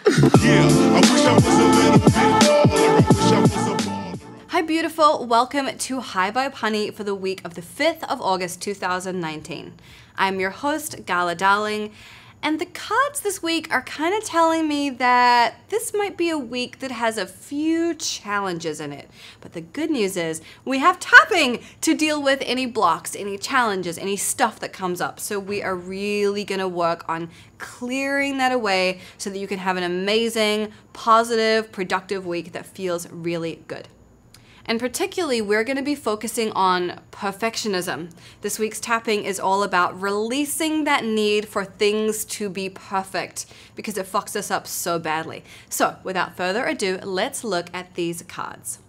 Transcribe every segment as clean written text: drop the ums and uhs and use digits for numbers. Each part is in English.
Yeah, I wish I was a little bit taller. I wish I was a baller. Hi beautiful, welcome to High Vibe Honey for the week of the 5th of August 2019. I'm your host, Gala Darling, and the cards this week are kind of telling me that this might be a week that has a few challenges in it. But the good news is we have tapping to deal with any blocks, any challenges, any stuff that comes up. So we are really gonna work on clearing that away so that you can have an amazing, positive, productive week that feels really good. And particularly, we're going to be focusing on perfectionism. This week's tapping is all about releasing that need for things to be perfect because it fucks us up so badly. So without further ado, let's look at these cards.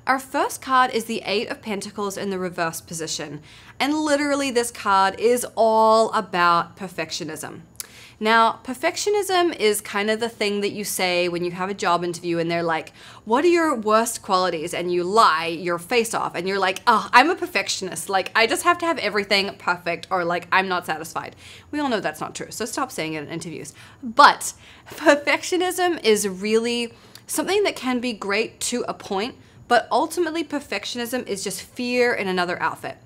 Our first card is the Eight of Pentacles in the reverse position. And literally this card is all about perfectionism. Now, perfectionism is kind of the thing that you say when you have a job interview and they're like, what are your worst qualities? And you lie your face off and you're like, oh, I'm a perfectionist. Like, I just have to have everything perfect, or like, I'm not satisfied. We all know that's not true, so stop saying it in interviews. But perfectionism is really something that can be great to a point, but ultimately perfectionism is just fear in another outfit.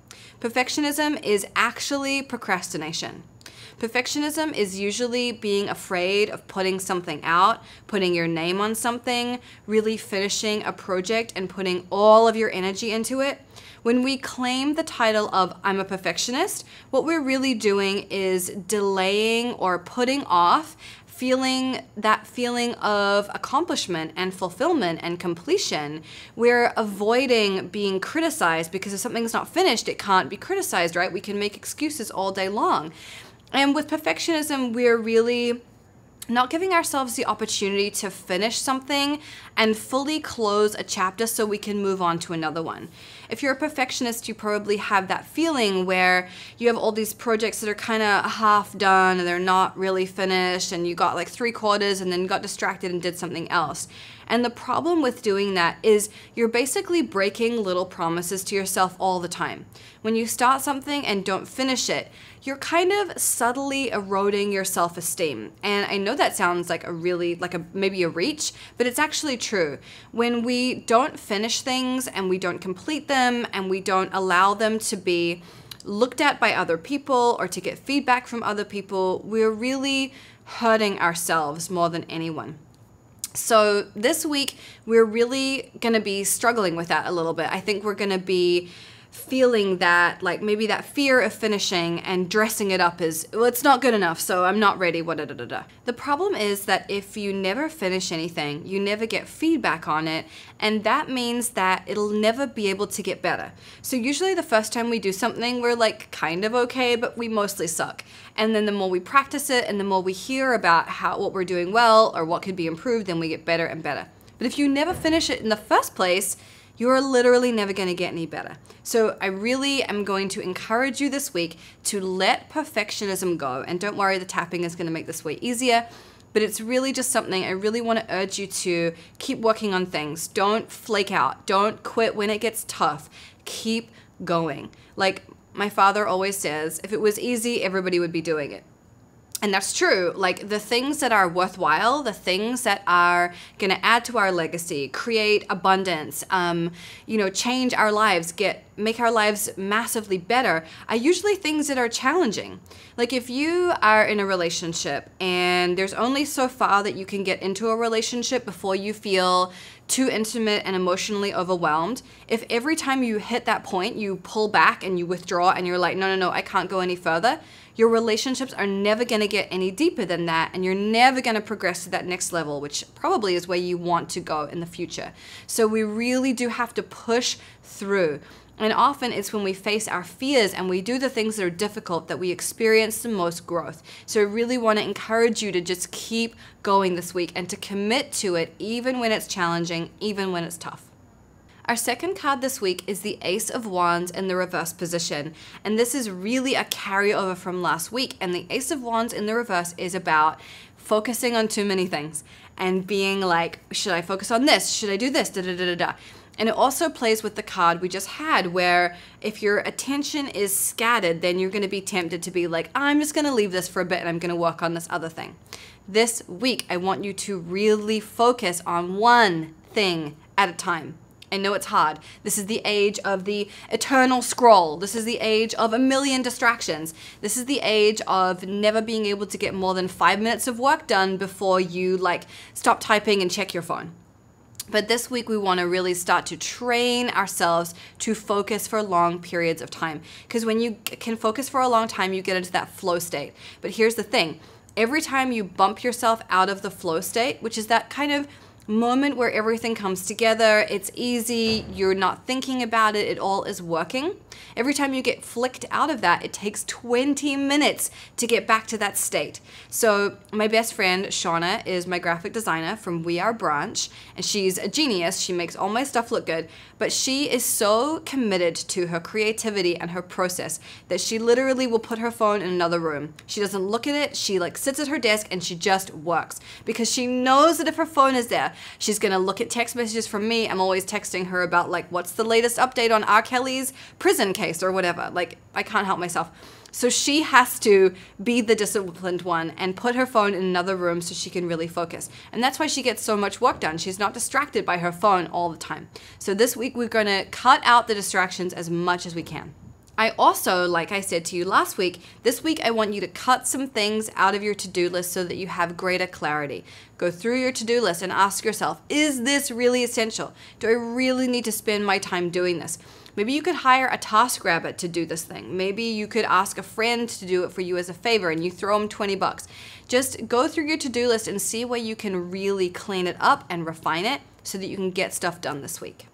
Perfectionism is actually procrastination. Perfectionism is usually being afraid of putting something out, putting your name on something, really finishing a project and putting all of your energy into it. When we claim the title of I'm a perfectionist, what we're really doing is delaying or putting off feeling of accomplishment and fulfillment and completion. We're avoiding being criticized because if something's not finished, it can't be criticized, right? We can make excuses all day long. And with perfectionism, we're really not giving ourselves the opportunity to finish something and fully close a chapter so we can move on to another one. If you're a perfectionist, you probably have that feeling where you have all these projects that are kind of half done and they're not really finished, and you got like 3/4 and then got distracted and did something else. And the problem with doing that is you're basically breaking little promises to yourself all the time. When you start something and don't finish it, you're kind of subtly eroding your self-esteem. And I know that sounds like maybe a reach, but it's actually true. When we don't finish things and we don't complete them and we don't allow them to be looked at by other people or to get feedback from other people, we're really hurting ourselves more than anyone. So this week, we're really going to be struggling with that a little bit. I think we're going to be feeling that, like maybe that fear of finishing and dressing it up as, well, it's not good enough, so I'm not ready, The problem is that if you never finish anything, you never get feedback on it, and that means that it'll never be able to get better. So usually the first time we do something, we're like kind of okay, but we mostly suck. And then the more we practice it and the more we hear about what we're doing well or what could be improved, then we get better and better. But if you never finish it in the first place, you're literally never going to get any better. So I really am going to encourage you this week to let perfectionism go. And don't worry, the tapping is going to make this way easier. But it's really just something I really want to urge you to keep working on things. Don't flake out. Don't quit when it gets tough. Keep going. Like my father always says, if it was easy, everybody would be doing it. And that's true. Like the things that are worthwhile, the things that are going to add to our legacy, create abundance, change our lives, make our lives massively better, are usually things that are challenging. Like if you are in a relationship and there's only so far that you can get into a relationship before you feel too intimate and emotionally overwhelmed, if every time you hit that point, you pull back and you withdraw and you're like, no, I can't go any further, your relationships are never going to get any deeper than that, and you're never going to progress to that next level, which probably is where you want to go in the future. So we really do have to push through. And often it's when we face our fears and we do the things that are difficult that we experience the most growth. So I really want to encourage you to just keep going this week and to commit to it even when it's challenging, even when it's tough. Our second card this week is the Ace of Wands in the reverse position. And this is really a carryover from last week. And the Ace of Wands in the reverse is about focusing on too many things and being like, should I focus on this? Should I do this? Da, da, da, da, da. And it also plays with the card we just had, where if your attention is scattered, then you're going to be tempted to be like, I'm just going to leave this for a bit and I'm going to work on this other thing. This week, I want you to really focus on one thing at a time. I know it's hard. This is the age of the eternal scroll. This is the age of a million distractions. This is the age of never being able to get more than 5 minutes of work done before you like stop typing and check your phone. But this week we want to really start to train ourselves to focus for long periods of time. Because when you can focus for a long time, you get into that flow state. But here's the thing. Every time you bump yourself out of the flow state, which is that kind of moment where everything comes together, it's easy, you're not thinking about it, it all is working. Every time you get flicked out of that, it takes 20 minutes to get back to that state. So my best friend, Shauna, is my graphic designer from We Are Branch, and she's a genius. She makes all my stuff look good, but she is so committed to her creativity and her process that she literally will put her phone in another room. She doesn't look at it. She like sits at her desk and she just works because she knows that if her phone is there, she's gonna look at text messages from me. I'm always texting her about like, what's the latest update on R. Kelly's prison case or whatever. Like, I can't help myself. So she has to be the disciplined one and put her phone in another room so she can really focus. And that's why she gets so much work done. She's not distracted by her phone all the time. So this week we're gonna cut out the distractions as much as we can. I also, like I said to you last week, this week I want you to cut some things out of your to-do list so that you have greater clarity. Go through your to-do list and ask yourself, is this really essential? Do I really need to spend my time doing this? Maybe you could hire a TaskRabbit to do this thing. Maybe you could ask a friend to do it for you as a favor and you throw them 20 bucks. Just go through your to-do list and see where you can really clean it up and refine it so that you can get stuff done this week.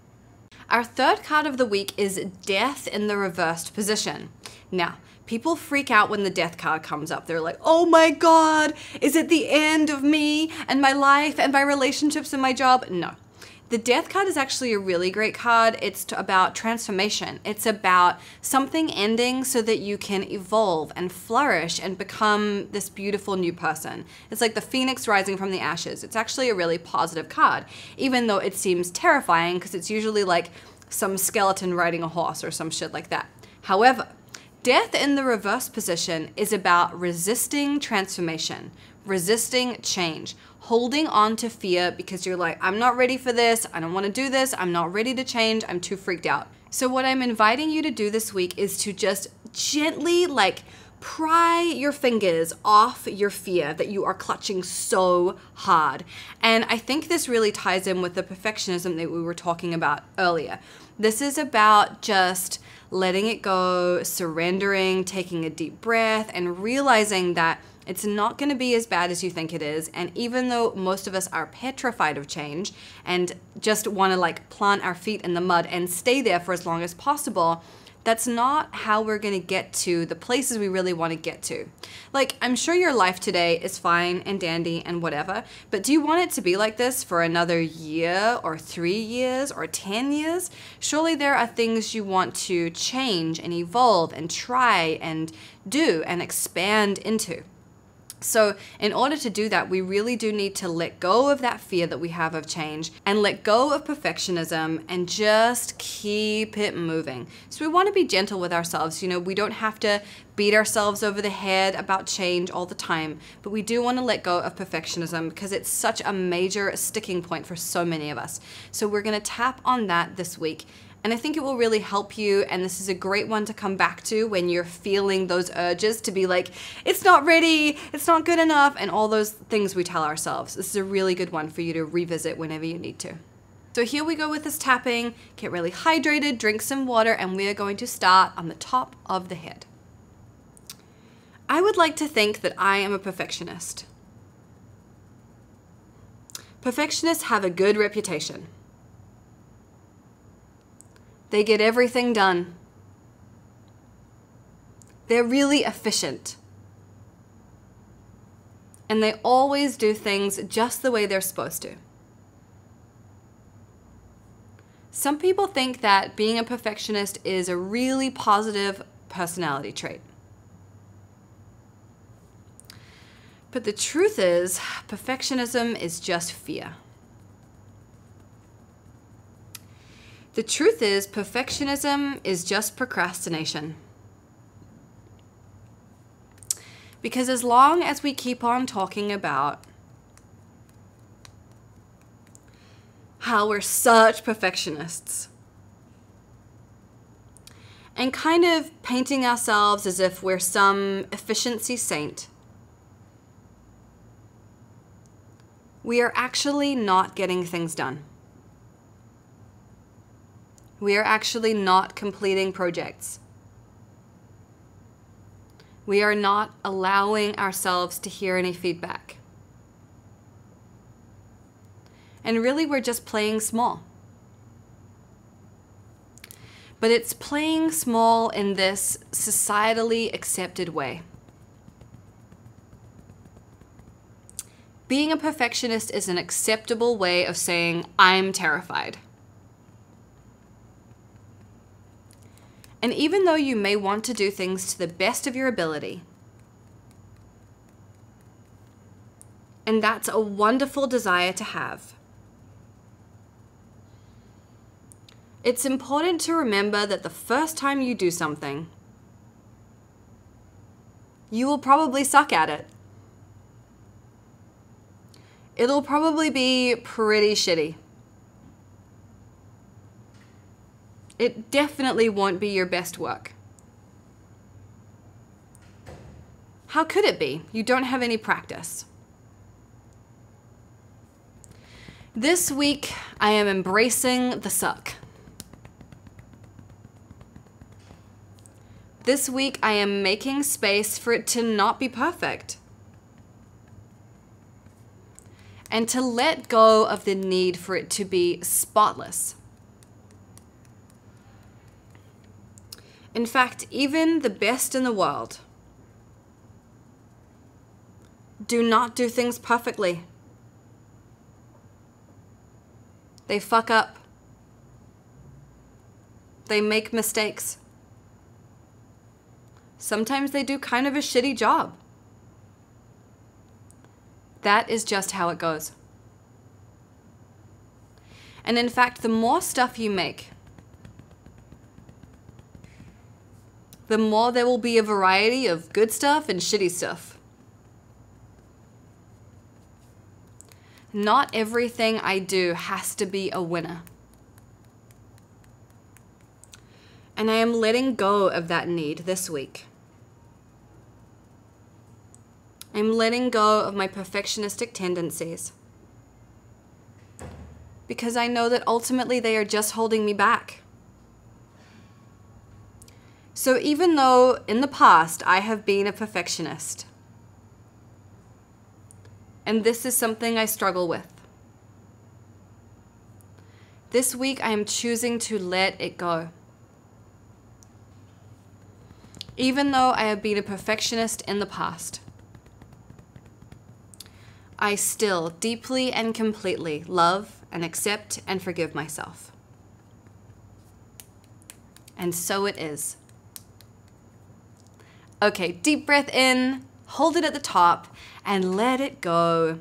Our third card of the week is Death in the reversed position. Now, people freak out when the Death card comes up. They're like, oh my God, is it the end of me and my life and my relationships and my job? No. The Death card is actually a really great card. It's about transformation. It's about something ending so that you can evolve and flourish and become this beautiful new person. It's like the phoenix rising from the ashes. It's actually a really positive card, even though it seems terrifying because it's usually like some skeleton riding a horse or some shit like that. However, Death in the reverse position is about resisting transformation, resisting change, holding on to fear because you're like, I'm not ready for this, I don't want to do this, I'm not ready to change, I'm too freaked out. So what I'm inviting you to do this week is to just gently like pry your fingers off your fear that you are clutching so hard. And I think this really ties in with the perfectionism that we were talking about earlier. This is about just letting it go, surrendering, taking a deep breath, and realizing that it's not going to be as bad as you think it is. And even though most of us are petrified of change and just want to like plant our feet in the mud and stay there for as long as possible, that's not how we're going to get to the places we really want to get to. Like, I'm sure your life today is fine and dandy and whatever, but do you want it to be like this for another year or 3 years or 10 years? Surely there are things you want to change and evolve and try and do and expand into. So in order to do that, we really do need to let go of that fear that we have of change and let go of perfectionism and just keep it moving. So we want to be gentle with ourselves. You know, we don't have to beat ourselves over the head about change all the time, but we do want to let go of perfectionism because it's such a major sticking point for so many of us. So we're going to tap on that this week. And I think it will really help you, and this is a great one to come back to when you're feeling those urges to be like, it's not ready, it's not good enough, and all those things we tell ourselves. This is a really good one for you to revisit whenever you need to. So here we go with this tapping. Get really hydrated, drink some water, and we are going to start on the top of the head. I would like to think that I am a perfectionist. Perfectionists have a good reputation. They get everything done. They're really efficient. And they always do things just the way they're supposed to. Some people think that being a perfectionist is a really positive personality trait. But the truth is, perfectionism is just fear. The truth is, perfectionism is just procrastination. Because as long as we keep on talking about how we're such perfectionists and kind of painting ourselves as if we're some efficiency saint, we are actually not getting things done. We are actually not completing projects. We are not allowing ourselves to hear any feedback. And really, we're just playing small. But it's playing small in this societally accepted way. Being a perfectionist is an acceptable way of saying, I'm terrified. And even though you may want to do things to the best of your ability, and that's a wonderful desire to have, it's important to remember that the first time you do something, you will probably suck at it. It'll probably be pretty shitty. It definitely won't be your best work. How could it be? You don't have any practice. This week, I am embracing the suck. This week, I am making space for it to not be perfect. And to let go of the need for it to be spotless. In fact, even the best in the world do not do things perfectly. They fuck up. They make mistakes. Sometimes they do kind of a shitty job. That is just how it goes. And in fact, the more stuff you make, the more there will be a variety of good stuff and shitty stuff. Not everything I do has to be a winner. And I am letting go of that need this week. I'm letting go of my perfectionistic tendencies. Because I know that ultimately they are just holding me back. So even though in the past I have been a perfectionist, and this is something I struggle with, this week I am choosing to let it go. Even though I have been a perfectionist in the past, I still deeply and completely love and accept and forgive myself. And so it is. Okay, deep breath in, hold it at the top, and let it go.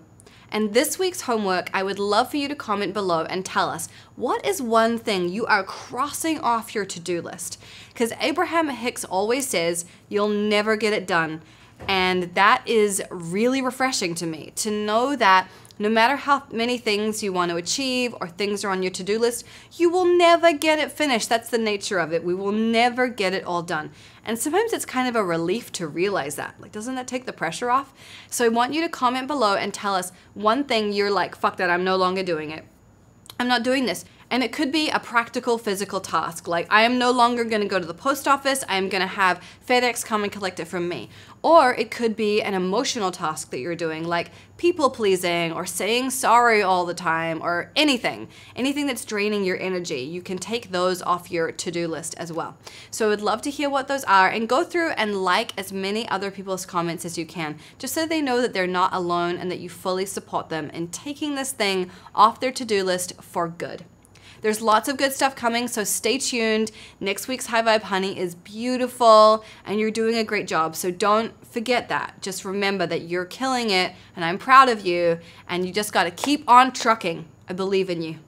And this week's homework, I would love for you to comment below and tell us, what is one thing you are crossing off your to-do list? Because Abraham Hicks always says, you'll never get it done. And that is really refreshing to me, to know that no matter how many things you want to achieve or things are on your to-do list, you will never get it finished. That's the nature of it. We will never get it all done. And sometimes it's kind of a relief to realize that. Like, doesn't that take the pressure off? So I want you to comment below and tell us one thing you're like, fuck that, I'm no longer doing it. I'm not doing this. And it could be a practical physical task. Like, I am no longer going to go to the post office. I am going to have FedEx come and collect it from me. Or it could be an emotional task that you're doing, like people pleasing or saying sorry all the time or anything that's draining your energy. You can take those off your to-do list as well. So I would love to hear what those are, and go through and like as many other people's comments as you can, just so they know that they're not alone and that you fully support them in taking this thing off their to-do list for good. There's lots of good stuff coming, so stay tuned. Next week's High Vibe Honey is beautiful, and you're doing a great job, so don't forget that. Just remember that you're killing it, and I'm proud of you, and you just gotta keep on trucking. I believe in you.